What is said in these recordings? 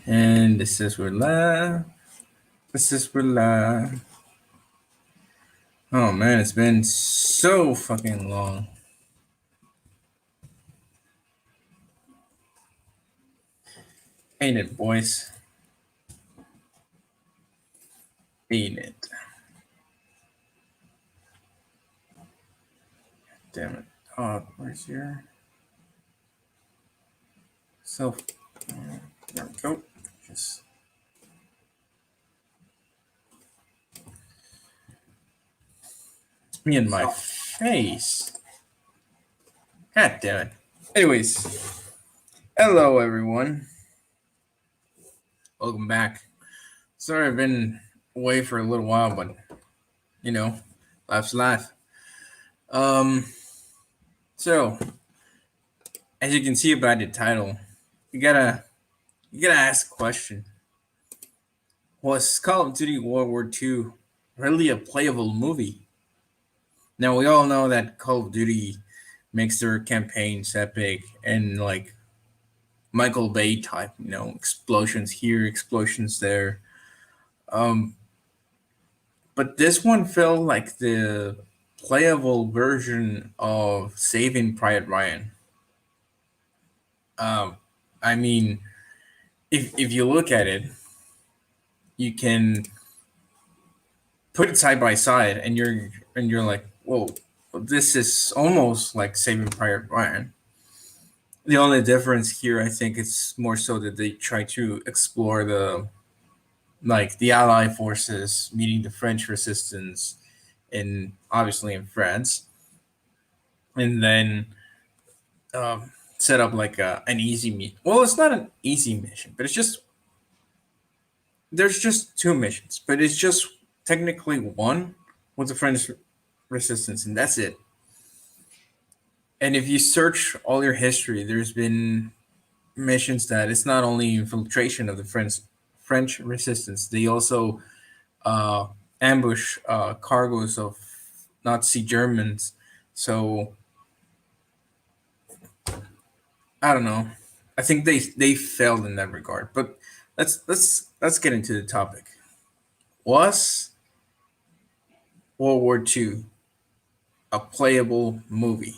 And this is we're live. This is we're live. Oh man, it's been so fucking long. Ain't it, boys? Ain't it? Damn it. Oh, where's your self? There we go. Just it's me in my face. God damn it. Anyways, hello everyone. Welcome back. Sorry I've been away for a little while, but you know, life's life. Um, so as you can see by the title, you gotta you gotta ask a question. Was Call of Duty World War II really a playable movie? Now we all know that Call of Duty makes their campaigns epic and like Michael Bay type, explosions here, explosions there. Um, but this one felt like the playable version of Saving Private Ryan. Um, I mean, if you look at it, you can put it side by side, and you're like, whoa, this is almost like Saving Private Ryan. The only difference here, I think, is more so that they try to explore the Allied forces meeting the French resistance, in obviously in France, and then set up like an easy meet. Well, it's not an easy mission, but there's just two missions, but it's just technically one with the French resistance, and that's it. And if you search all your history, there's been missions that it's not only infiltration of the French resistance, they also uh, ambush cargoes of Nazi Germans. So I don't know. I think they failed in that regard. But let's get into the topic. Was World War II a playable movie?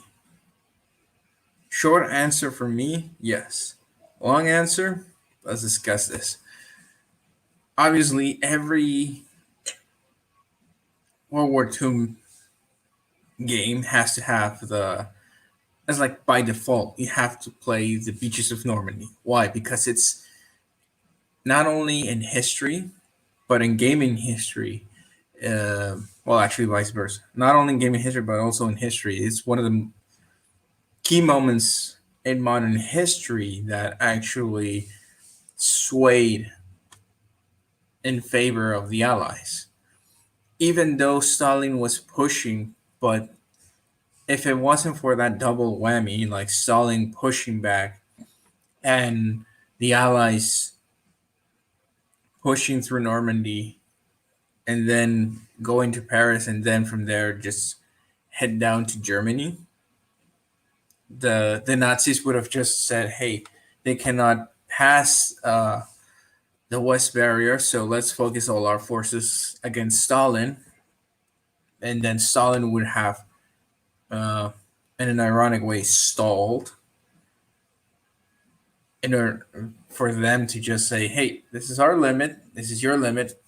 Short answer for me, yes. Long answer, let's discuss this. Obviously, every World War II game has to have as like by default, you have to play the beaches of Normandy. Why? Because it's not only in history, but in gaming history. Well, actually, vice versa. Not only in gaming history, but also in history. It's one of the key moments in modern history that actually swayed in favor of the Allies. Even though Stalin was pushing, but if it wasn't for that double whammy, like Stalin pushing back and the Allies pushing through Normandy and then going to Paris and then from there just head down to Germany, the Nazis would have just said, "Hey, they cannot pass the West Barrier, so let's focus all our forces against Stalin," and then Stalin would have, uh, in an ironic way, stalled in order for them to just say, "Hey, this is our limit. This is your limit.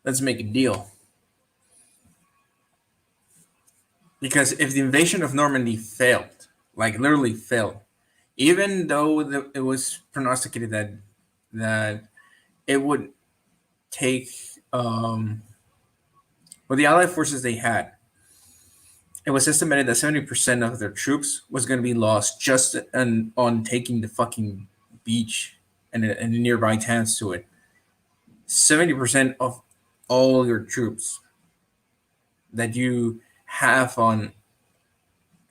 Let's make a deal." Because if the invasion of Normandy failed, like literally failed, even though it was prognosticated that it would take well, the Allied forces they had, it was estimated that 70% of their troops was going to be lost just on taking the fucking beach and the nearby towns to it. 70% of all your troops that you have on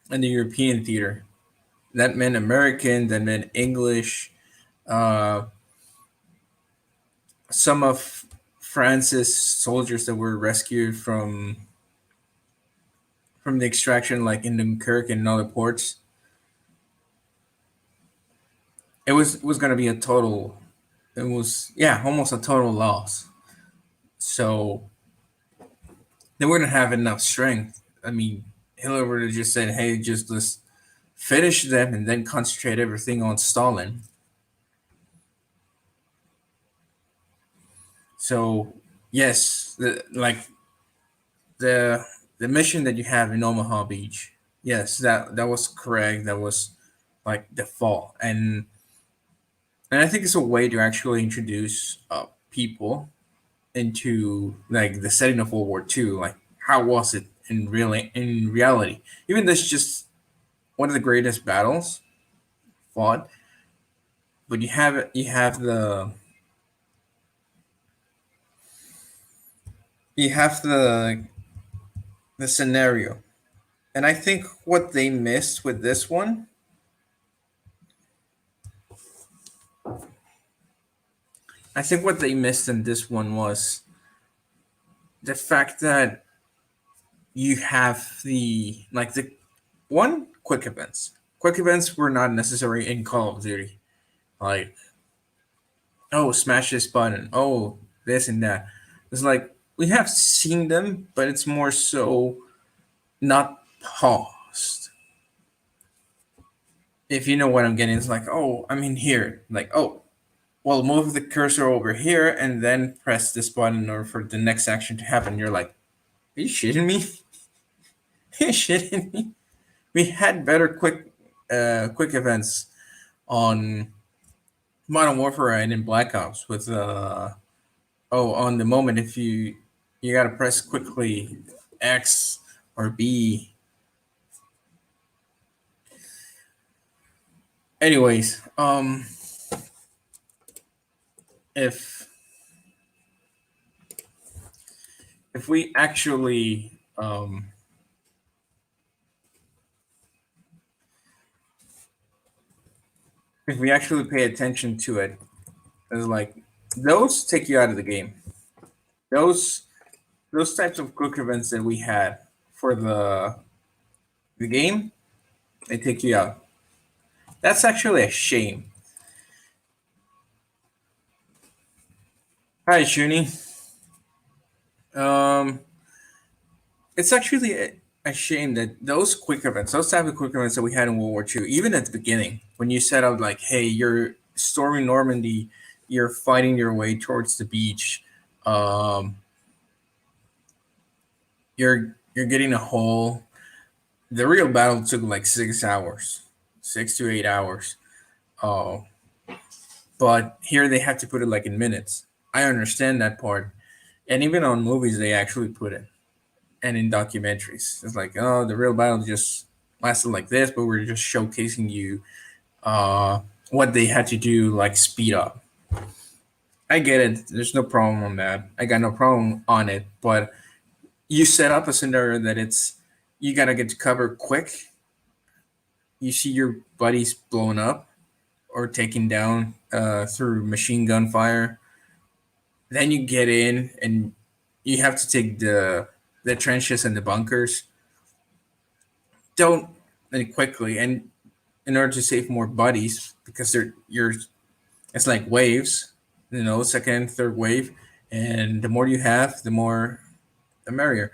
in the European theater. That meant American, that meant English, uh, some of France's soldiers that were rescued from the extraction, like in Dunkirk and other ports. It was going to be a total. it was, yeah, almost a total loss. So they wouldn't have enough strength. I mean, Hitler would have just said, "Hey, just let's finish them and then concentrate everything on Stalin." So yes, the the mission that you have in Omaha Beach, yes, that was correct. That was like the fall, and I think it's a way to actually introduce people into like the setting of World War II. Like, how was it in reality? Even though it's just one of the greatest battles fought, but you have the scenario, and I think what they missed with this one, I think what they missed in this one was the fact that you have the one quick events. Quick events were not necessary in Call of Duty. Like, oh, smash this button. Oh, this and that. It's like we have seen them, but it's more so not paused. If you know what I'm getting, it's like, oh, I'm in here. Like, oh, well, move the cursor over here and then press this button or for the next action to happen. You're like, are you shitting me? Are you shitting me? We had better quick events on Modern Warfare and in Black Ops with oh, on the moment if you gotta press quickly X or B. Anyways, if if we actually if we actually pay attention to it, it's like those take you out of the game. Those those types of quick events that we had for the game, they take you out. That's actually a shame. Hi, Shuni. Um, it's actually a shame that those quick events, those type of quick events that we had in World War II, even at the beginning, when you set out like, hey, you're storming Normandy, you're fighting your way towards the beach, um, you're getting a hole. The real battle took like 6 hours, 6 to 8 hours. Uh, but here they have to put it like in minutes. I understand that part, and even on movies they actually put it, and in documentaries, it's like, oh, the real battle just lasted like this, but we're just showcasing you uh, what they had to do, like speed up. I get it. There's no problem on that. I got no problem on it, but you set up a scenario that it's you gotta get to cover quick. You see your buddies blown up or taken down through machine gun fire. Then you get in and you have to take the trenches and the bunkers. Don't and quickly and in order to save more buddies because they're you're it's like waves, second, third wave, and the more you have, the merrier.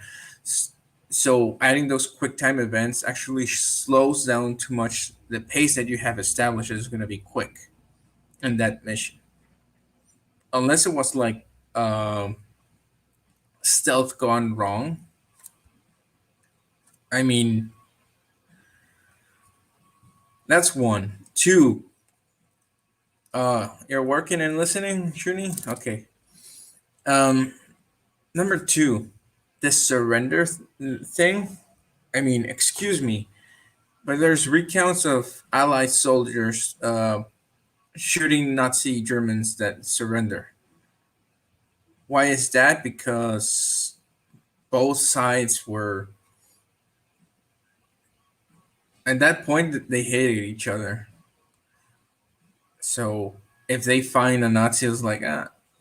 So adding those quick time events actually slows down too much. The pace that you have established is going to be quick in that mission, unless it was like stealth gone wrong. I mean, that's one. Two, you're working and listening, Shuni? Okay. Um, Number two, the surrender thing. I mean, excuse me, but there's recounts of Allied soldiers shooting Nazi Germans that surrender. Why is that? Because both sides were at that point they hated each other. So if they find a Nazi, it's like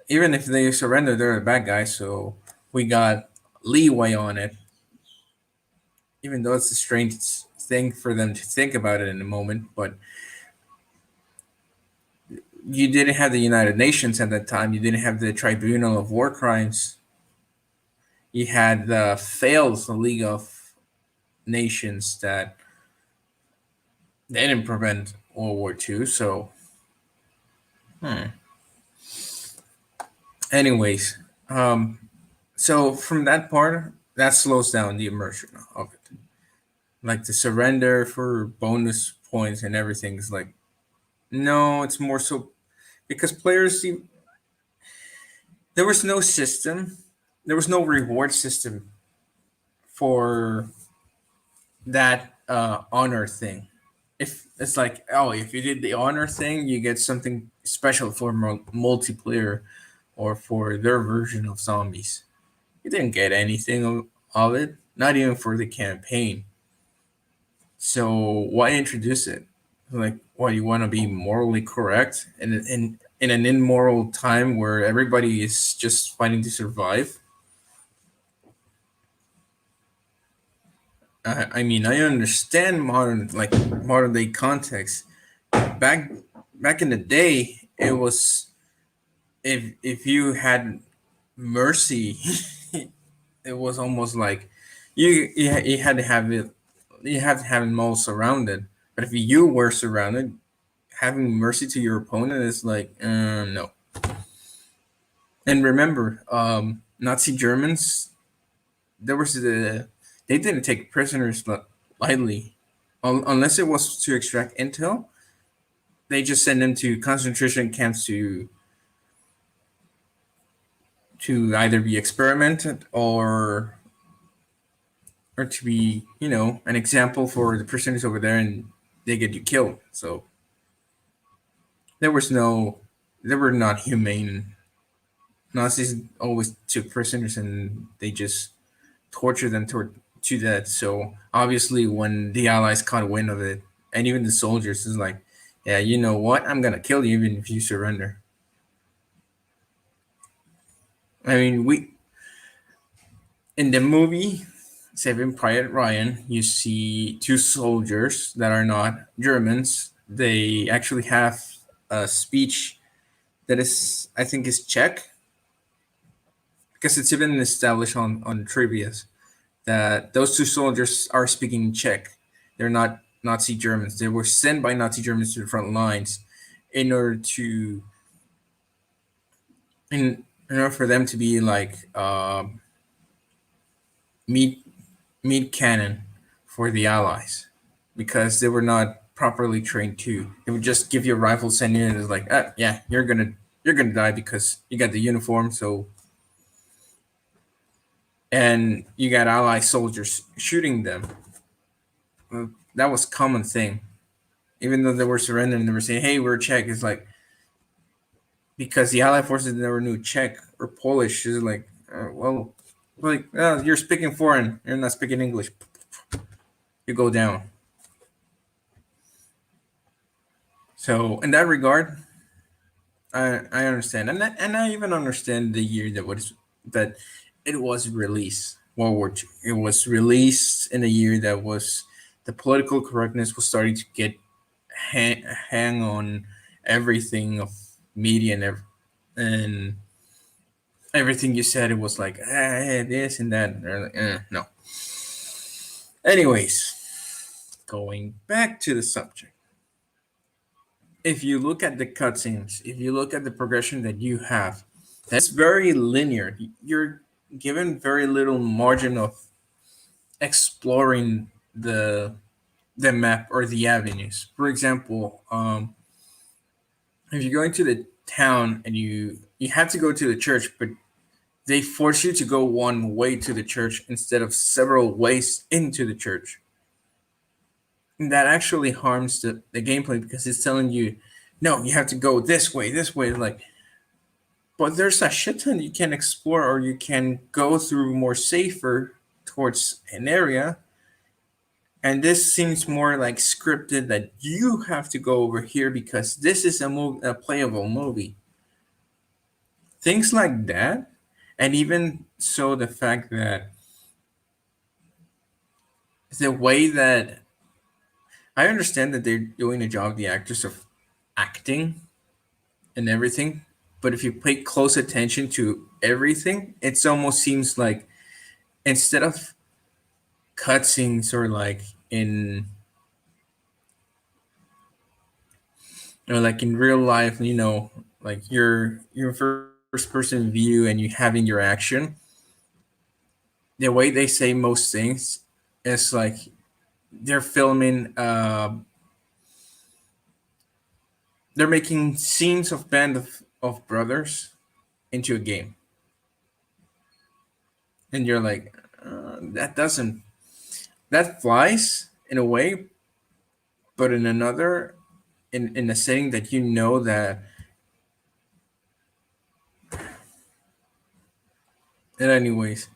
even if they surrender, they're a bad guy. So we got leeway on it, even though it's a strange thing for them to think about it in a moment. But you didn't have the United Nations at that time. You didn't have the Tribunal of War Crimes. You had the failed League of Nations that they didn't prevent World War II. So, hmm. Anyways, so from that part, that slows down the immersion of it. Like the surrender for bonus points and everything is like, no, it's more so because players see there was no system, there was no reward system for that honor thing. If it's like, oh, if you did the honor thing, you get something special for multiplayer or for their version of zombies. You didn't get anything of it, not even for the campaign. So why introduce it? Like, why you want to be morally correct in an immoral time where everybody is just fighting to survive? I mean, I understand modern day context. Back back in the day, it was if you had mercy, it was almost like you had to have it. You have to have them all surrounded. But if you were surrounded, having mercy to your opponent is like no. And remember, Nazi Germans, there was they didn't take prisoners lightly, unless it was to extract intel. They just send them to concentration camps to either be experimented or to be an example for the prisoners over there, and they get you killed. So there was no, they were not humane. Nazis always took prisoners and they just tortured them to death. So obviously, when the Allies caught wind of it, and even the soldiers is like, yeah, you know what? I'm gonna kill you even if you surrender. I mean, we in the movie Saving Private Ryan, you see two soldiers that are not Germans. They actually have a speech that is, I think, is Czech because it's even established on trivia's that those two soldiers are speaking Czech. They're not Nazi Germans. They were sent by Nazi Germans to the front lines in order to in order for them to be like meat meat cannon for the Allies because they were not properly trained too. They would just give you a rifle, send you in, and it's like, yeah, you're gonna die because you got the uniform. So and you got Allied soldiers shooting them. That was common thing. Even though they were surrendering, they were saying, "Hey, we're Czech." It's like because the Allied forces never knew Czech or Polish. It's like, well, like you're speaking foreign, you're not speaking English. You go down. So in that regard, I understand, and I even understand the year that it was released. World War II. It was released in a year that was the political correctness was starting to get hang on everything of media and everything you said. It was like this and that. Like, no. Anyways, going back to the subject. If you look at the cutscenes, if you look at the progression that you have, that's very linear. You're given very little margin of exploring the map or the avenues. For example, if you're going to the town and you have to go to the church, but they force you to go one way to the church instead of several ways into the church. And that actually harms the gameplay because it's telling you, no, you have to go this way. Like, but there's a shit ton you can explore or you can go through more safer towards an area. And this seems more like scripted that you have to go over here because this is a playable movie. Things like that. And even so, the fact that the way that I understand that they're doing a job, the actors of acting, and everything. But if you pay close attention to everything, it almost seems like instead of cutscenes or like in like in real life, like your first person view and you having your action, the way they say most things is like they're filming they're making scenes of band of brothers into a game, and you're like, that doesn't that flies in a way, but in another, in a setting that you know that. And anyways,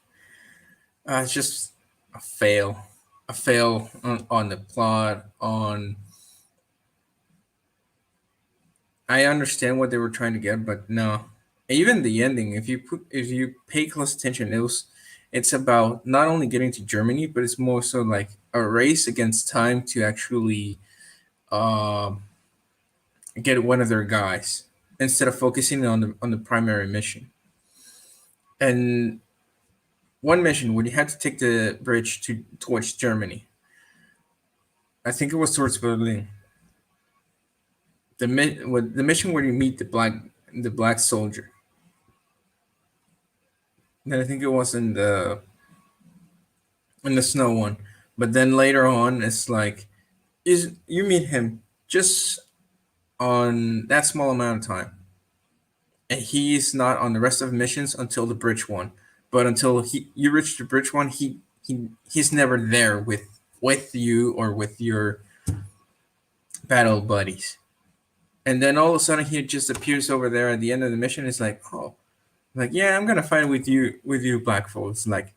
it's just a fail, on the plot. On I understand what they were trying to get, but no. Even the ending, if you pay close attention, it's about not only getting to Germany, but it's more so like a race against time to actually um get one of their guys instead of focusing on the primary mission. And one mission where you had to take the bridge towards Germany. I think it was towards Berlin. The mission where you meet the black soldier. Then I think it was in the snow one. But then later on, it's like is you meet him just on that small amount of time, and he's not on the rest of the missions until the bridge one. But until you reach the bridge one, he's never there with you or with your battle buddies. And then all of a sudden he just appears over there at the end of the mission. It's like, oh, like, yeah, I'm gonna fight with you black folks. Like,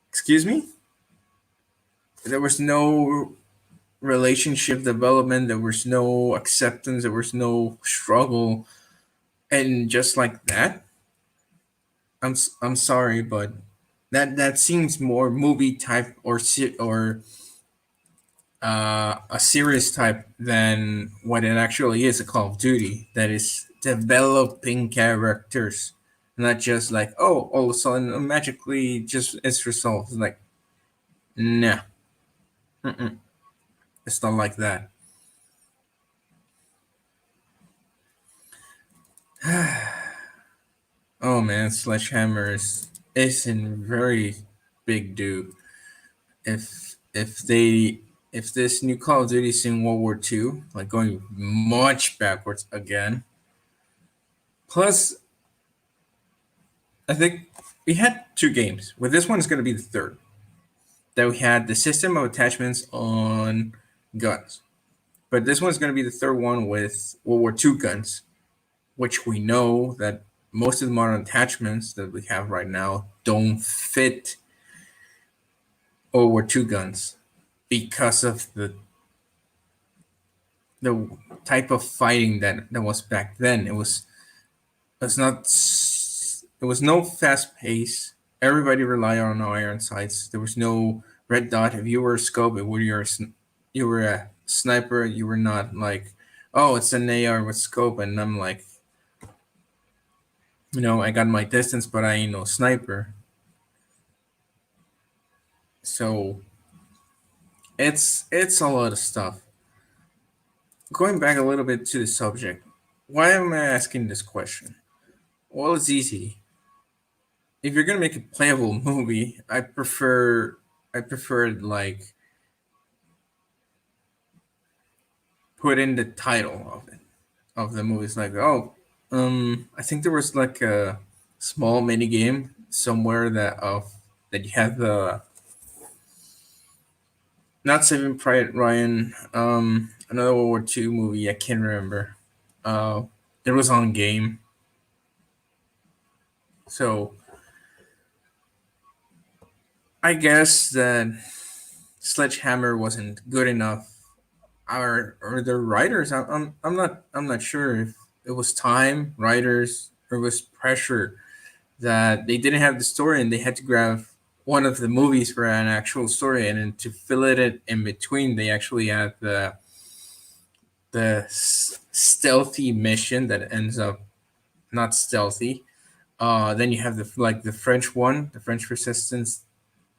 excuse me. There was no relationship development. There was no acceptance. There was no struggle, and just like that, I'm sorry, but that seems more movie type or a serious type than what it actually is, a Call of Duty that is developing characters, not just like, oh, all of a sudden magically just it's resolved. Like, nah, mm-mm, it's not like that. Oh man, Sledgehammer is in very big due. If this new Call of Duty is in World War II, like going much backwards again. Plus, I think we had two games. Well, this one is going to be the third. That we had the system of attachments on guns, but this one's going to be the third one with World War II guns, which we know that most of the modern attachments that we have right now don't fit World War II guns because of the type of fighting that was back then. It's not it was no fast pace. Everybody relied on iron sights. There was no red dot. If you were a scope, it would you were a sniper. You were not like, oh, it's an AR with scope, and I'm like, I got my distance, but I ain't no sniper. So it's a lot of stuff. Going back a little bit to the subject, why am I asking this question? Well, it's easy. If you're gonna make a playable movie, I prefer like put in the title of the movie. It's like, oh, I think there was like a small mini game somewhere that you had the not Saving Private Ryan, another World War II movie. I can't remember. Uh, it was on game, so I guess that Sledgehammer wasn't good enough, or the writers. I'm not sure if it was time, writers, or it was pressure that they didn't have the story and they had to grab one of the movies for an actual story, and then to fill it in between, they actually had the stealthy mission that ends up not stealthy. Then you have the French one, the French Resistance.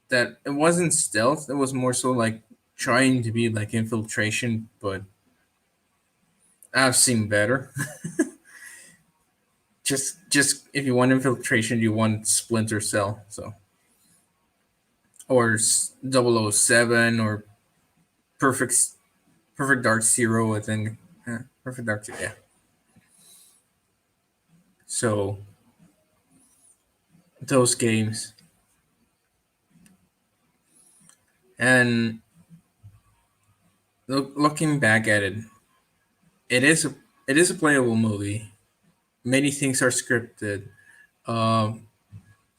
That it wasn't stealth. It was more so like trying to be like infiltration, but I've seen better. Just if you want infiltration, you want Splinter Cell, so or 007 or Perfect Perfect Dark Zero, I think. Yeah, Perfect Dark Zero, yeah. So those games, and looking back at it, it is a it is a playable movie. Many things are scripted. Um,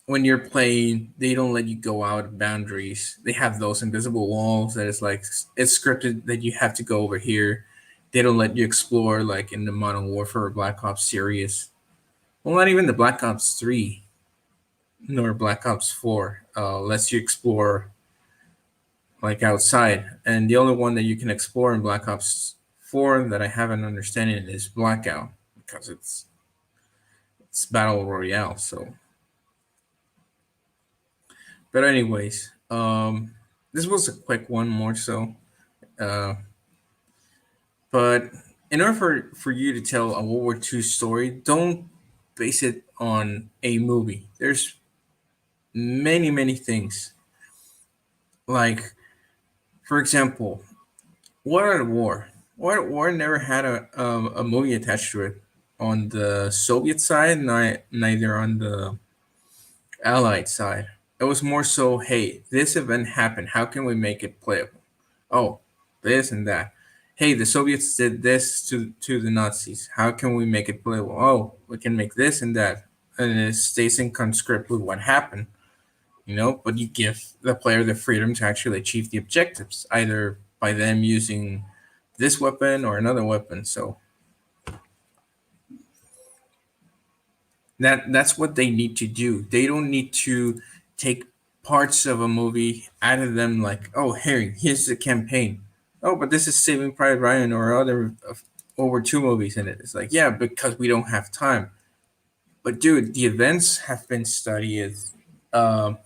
when you're playing, they don't let you go out of boundaries. They have those invisible walls that is like it's scripted that you have to go over here. They don't let you explore like in the Modern Warfare or Black Ops series. Well, not even the Black Ops 3 nor Black Ops 4 lets you explore like outside. And the only one that you can explore in Black Ops 4 that I have an understanding is Blackout because it's battle royale. So, but anyways, this was a quick one more so. Uh, but in order for you to tell a World War II story, don't base it on a movie. There's many things. Like, for example, War at War. War at War never had a movie attached to it on the Soviet side, neither on the Allied side. It was more so, hey, this event happened. How can we make it playable? Oh, this and that. Hey, the Soviets did this to the Nazis. How can we make it playable? Oh, we can make this and that. And it stays in conscript with what happened, but you give the player the freedom to actually achieve the objectives, either by them using this weapon or another weapon. So that's what they need to do. They don't need to take parts of a movie, out of them like, oh, here's the campaign. Oh, but this is Saving Private Ryan or other over two movies in it. It's like, yeah, because we don't have time. But dude, the events have been studied um,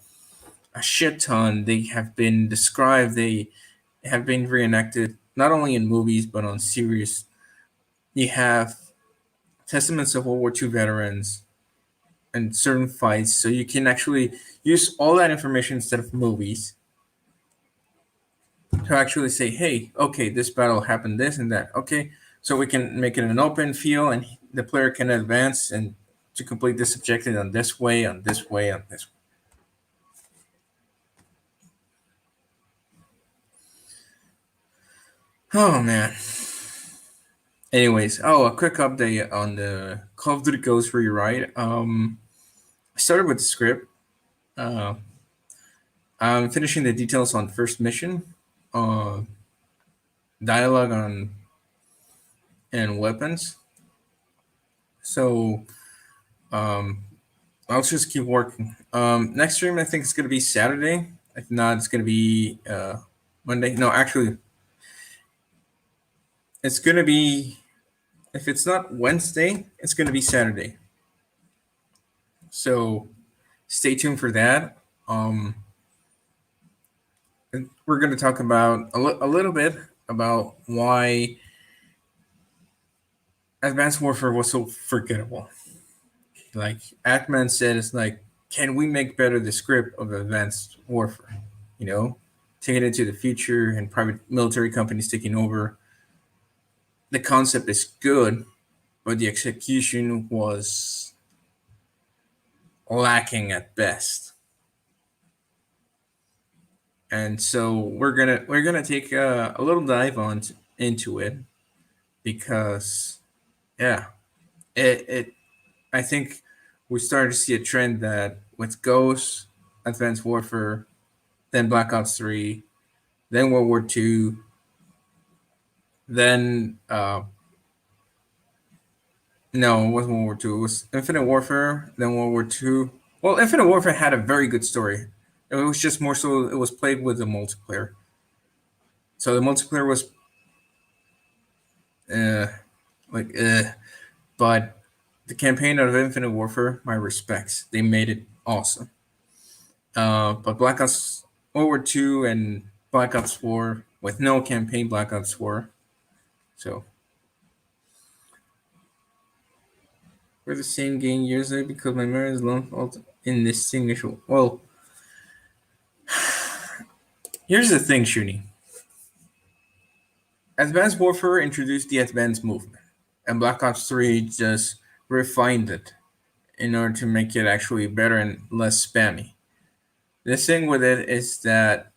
a shit ton. They have been described. They have been reenacted not only in movies but on series. You have testaments of World War II veterans and certain fights, so you can actually use all that information instead of movies to actually say, hey, okay, this battle happened, this and that. Okay, so we can make it an open field, and the player can advance and to complete this objective on this way, on this way, on this way. Oh man. Anyways, a quick update on the Call of Duty Ghost Rewrite. I started with the script. Uh, I'm finishing the details on first mission, uh, dialogue on and weapons. So um, I'll just keep working. Next stream I think it's gonna be Saturday. If not, it's gonna be Monday. No, actually, it's gonna be. If it's not Wednesday, it's gonna be Saturday. So stay tuned for that. We're going to talk about a little bit about why Advanced Warfare was so forgettable. Like Ackman said, it's like, can we make better the script of Advanced Warfare? You know, take it into the future and private military companies taking over. The concept is good, but the execution was lacking at best. And so we're gonna take a little dive into it because yeah, it I think we started to see a trend that with Ghost, Advanced Warfare, then Black Ops 3, then World War II, then no, it wasn't World War II. It was Infinite Warfare, then World War II. Well, Infinite Warfare had a very good story. It was just more so it was played with the multiplayer. So the multiplayer was uh, like but the campaign of Infinite Warfare, my respects. They made it awesome. But Black Ops World War Two and Black Ops 4 with no campaign Black Ops 4. So we're the same game years later because my memory is long indistinguishable. Well, here's the thing, Shuni. Advanced Warfare introduced the advanced movement, and Black Ops 3 just refined it in order to make it actually better and less spammy. The thing with it is that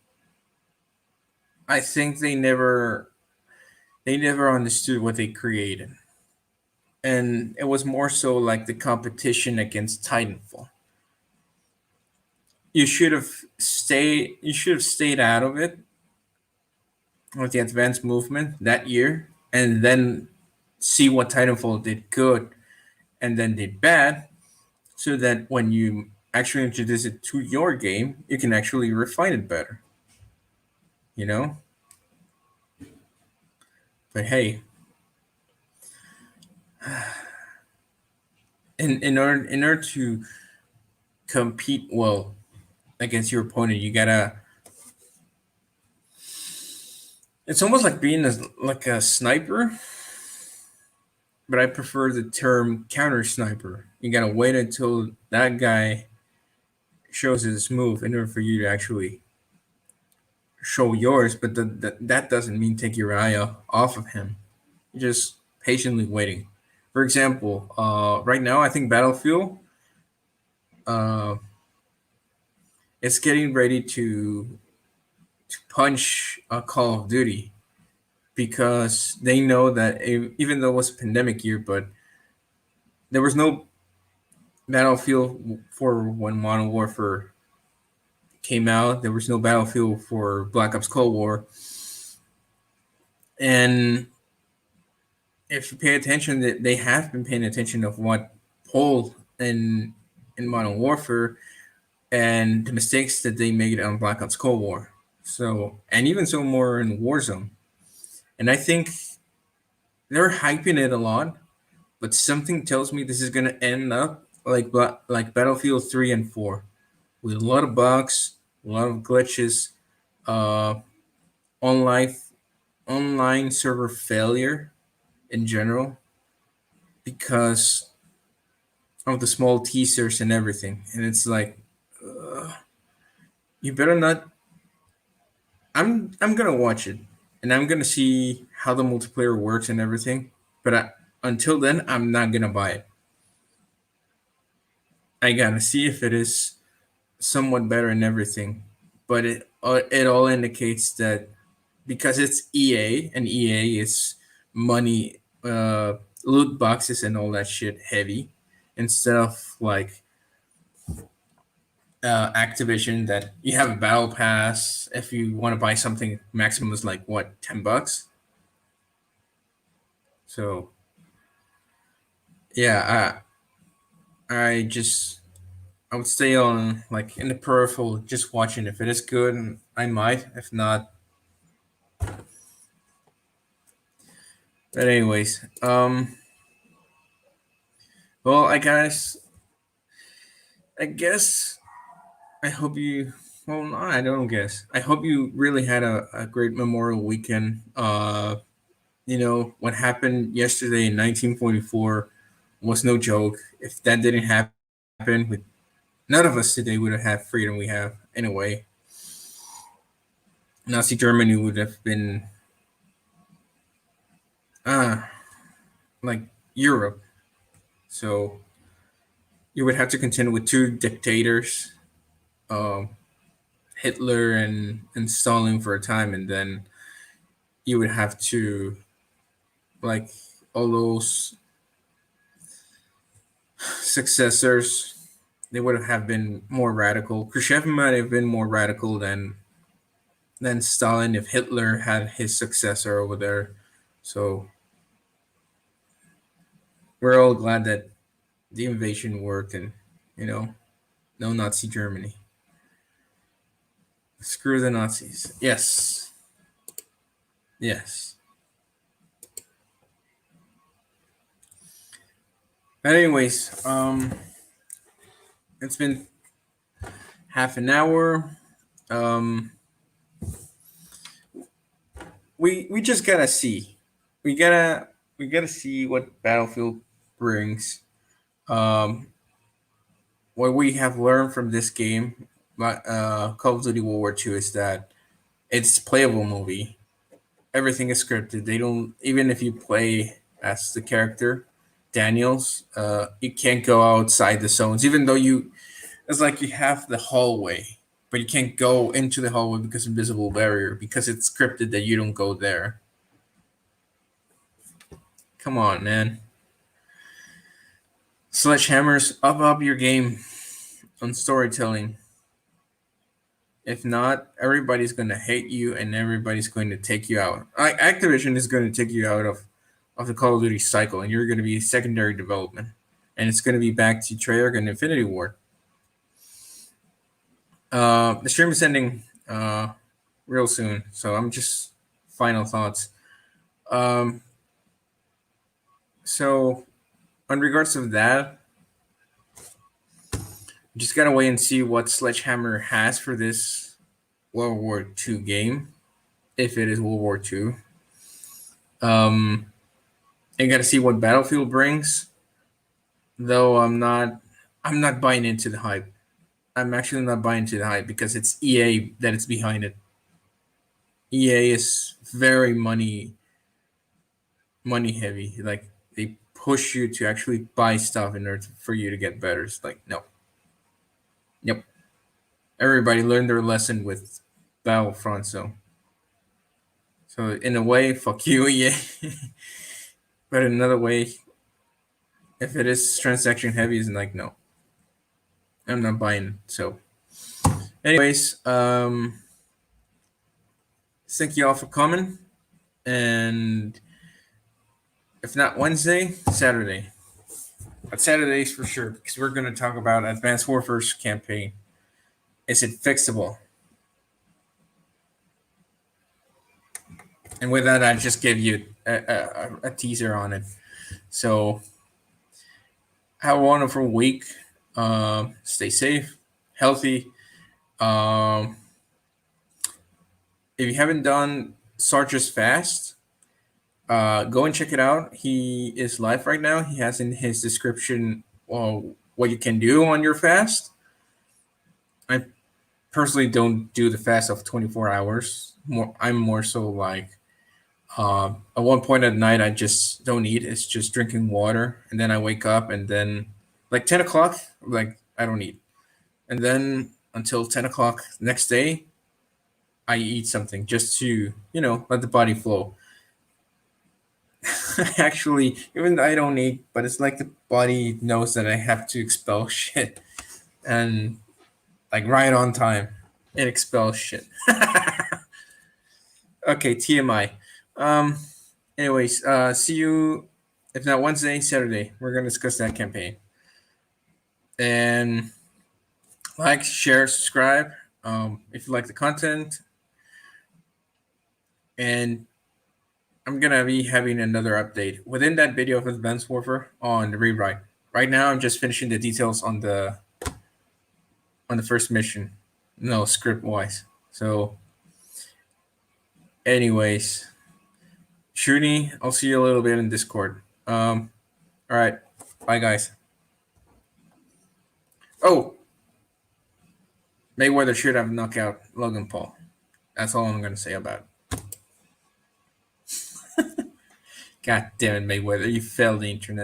I think they never understood what they created. And it was more so like the competition against Titanfall. You should have stayed out of it with the advanced movement that year and then see what Titanfall did good and then did bad so that when you actually introduce it to your game, you can actually refine it better, you know? But hey, in order to compete well against your opponent, you gotta. It's almost like being like a sniper, but I prefer the term counter sniper. You gotta wait until that guy shows his move in order for you to actually show yours. But that doesn't mean take your eye off of him. You're just patiently waiting. For example, right now I think Battlefield uh, is getting ready to punch Call of Duty because they know that even though it was a pandemic year, but there was no Battlefield for when Modern Warfare came out. There was no Battlefield for Black Ops Cold War, and if you pay attention, that they have been paying attention of what pulled in Modern Warfare and the mistakes that they made on Black Ops Cold War. So and even so more in Warzone, and I think they're hyping it a lot, but something tells me this is gonna end up like Battlefield 3 and 4 with a lot of bugs, a lot of glitches, uh, online online server failure in general because of the small teasers and everything. And it's like, uh, you better not. I'm gonna watch it, and I'm gonna see how the multiplayer works and everything. But until then, I'm not gonna buy it. I gotta see if it is somewhat better and everything. But it all indicates that because it's EA and EA is money, loot boxes and all that shit heavy instead of like Activision that you have a battle pass if you want to buy something maximum is like what $10. So yeah, I would stay on like in the peripheral just watching. If it is good I might, if not. But anyways, well I guess I hope you. Well, no, I don't guess. I hope you really had a great Memorial Weekend. What happened yesterday in 1944 was no joke. If that didn't happen, with none of us today would have had freedom we have. Anyway, Nazi Germany would have been uh like Europe. So you would have to contend with two dictators, um, Hitler and Stalin for a time, and then you would have to like all those successors. They would have been more radical. Khrushchev might have been more radical than Stalin if Hitler had his successor over there. So we're all glad that the invasion worked and you know no Nazi Germany. Screw the Nazis. Yes. Yes. But anyways, it's been half an hour. Um, we just gotta see. We gotta we gotta see what Battlefield brings. Um, what we have learned from this game, Call of Duty World War II, is that it's a playable movie. Everything is scripted. They don't, even if you play as the character Daniels, you can't go outside the zones. Even though it's like you have the hallway, but you can't go into the hallway because of invisible barrier because it's scripted that you don't go there. Come on, man. Sledgehammers, up your game on storytelling. If not, everybody's going to hate you and everybody's going to take you out. Activision is going to take you out of the Call of Duty cycle, and you're going to be secondary development. And it's going to be back to Treyarch and Infinity Ward. The stream is ending real soon, so I'm just final thoughts. Um, so, on regards of that, just gotta wait and see what Sledgehammer has for this World War II game, if it is World War II. And gotta see what Battlefield brings. Though I'm not buying into the hype. I'm actually not buying into the hype because it's EA that is behind it. EA is very money heavy. Like they push you to actually buy stuff in order for you to get better. It's like no, yep. Everybody learned their lesson with Battlefront, so in a way, fuck you, EA. But in another way, if it is transaction heavy, it's like no, I'm not buying it. So, anyways, thank you all for coming, and if not Wednesday, Saturday. But Saturdays for sure, because we're going to talk about Advanced Warfare's campaign. Is it fixable? And with that, I just give you a teaser on it. So, have a wonderful week. Stay safe, healthy. Um, if you haven't done Sarge's Fast, go and check it out. He is live right now. He has in his description what you can do on your fast. I personally don't do the fast of 24 hours. I'm more so like at one point at night I just don't eat. It's just drinking water, and then I wake up, and then like 10 o'clock, like I don't eat, and then until 10 o'clock next day, I eat something just to let the body flow. Actually, even though I don't eat, but it's like the body knows that I have to expel shit, and like right on time, it expels shit. Okay, TMI. Um. Anyways, see you. If not Wednesday, Saturday, we're gonna discuss that campaign. And like, share, subscribe. If you like the content, and I'm gonna be having another update within that video of Advanced Warfare on the rewrite. Right now, I'm just finishing the details on the first mission, no script wise. So, anyways, Shooty, I'll see you a little bit in Discord. All right, bye guys. Oh, Mayweather should have knocked out Logan Paul. That's all I'm gonna say about it. God damn it, Mayweather, you failed the internet.